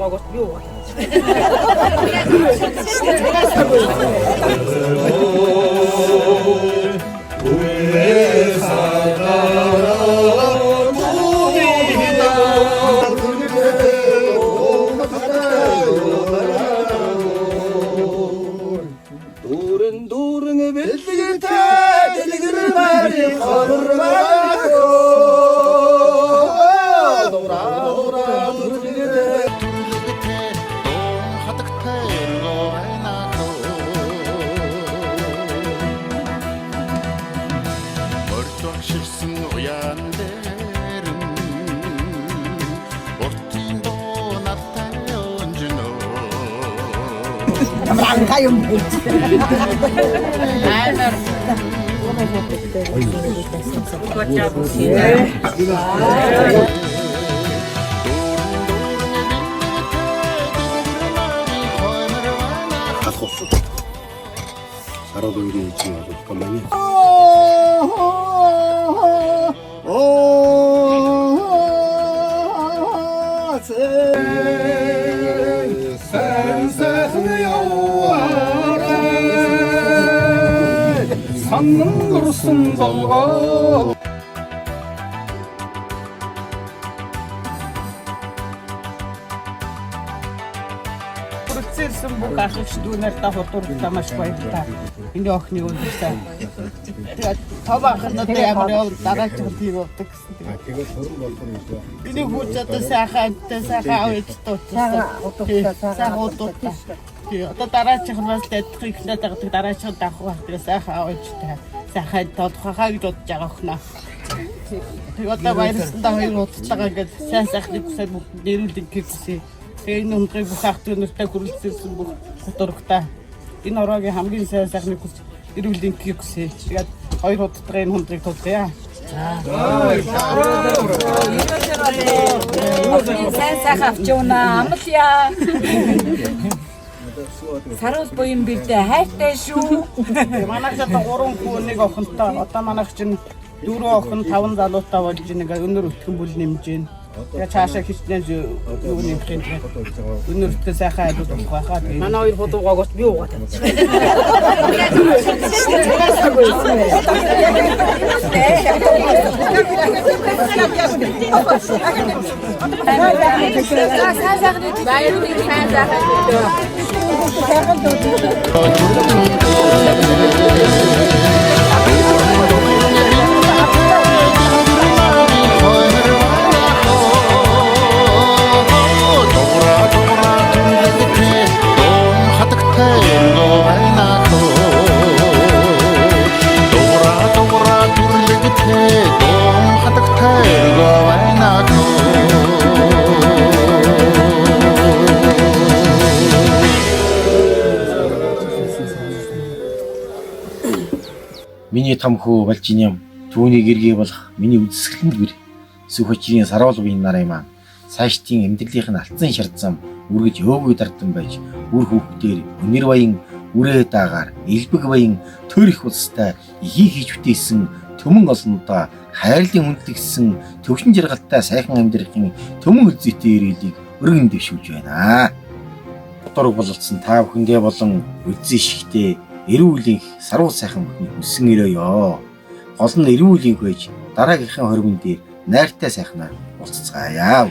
агуулт би уугаад. Дурын бэлгэртэй дэлгэр мари хормаа 안 가요 뭐. 살아도 이리 있지 마서 잠깐만요. 상는 그릇은 걸고 процесс бүх ахч дүүнэртээ хурдтай маш баярлалаа. Энэ охины үлдсэн. Тэгээд тав ахнуудаа ямар яв дараач тийм болдог гэсэн. тэгээд хорон болдог юм шиг. Миний хүүхдтэй сайхан авч дууцсан. Сайхан удаа. Одоо дараач ханаас дэдх ихлээд байгаа дараач даах байх. Сайхан авч таа. Сайхан тодхохаа гэж бодож байгаа охиноо. Тэгээд одоо баярлалаа хоёр удаагаа гэж сайхан хүсэл нэрүүлдэг гэсэн. Энэ өндрийг бүх ах トゥ нартай хүрэлцүүлсэн бүх гутургтай. Энэ ороогийн хамгийн сайн сайхныг хүс ирүүлэн гэхсээ. Тэгээд хоёр удаагаа энэ хүндрийг тулъя. сайн сайхан авч явна. Амлья. Саруус буян бэлдээ хайртай шүү. Манайх ч одоо 3 хүү нэг охинтой. Одоо манайх чинь 4 охин 5 залуутай болж нэг өнөр өтгөн бүл нэмж байна. Я цаашаа хичнээн юу нэмэх юм бэ? Өнөртөө сайхан айлууд болох байхаа. Манай хоёр худуугаагаас би уугаад байна. Миний том хүү Балжиням түүнийг эргээ болох миний үдсгэлэн гэр Сүхөчийн саруул буян нарын маань цаашдын амьдралынх нь алдсан шардсан үргэж өөгөө дардан байж үр хүүхдээр өнөр баян үрээ даагаар элбэг баян төр их улстай ихийг хийж бүтээсэн төмөн олонтой хайрлын хүндлэгсэн төвшин жаргалтай сайхан амьдрахын төмөн үлзийтэй ирээлийг өргөн дэвшүүлж байна. Дург бололцсон та бүхэндээ болон үлзий шигтэй эрүүл саруул сайхан бүхний хүссэн өрөөё. Гол нь эрүүл байж дараагийнхын хоригн дээр найртай сайхнаар уулзцаая.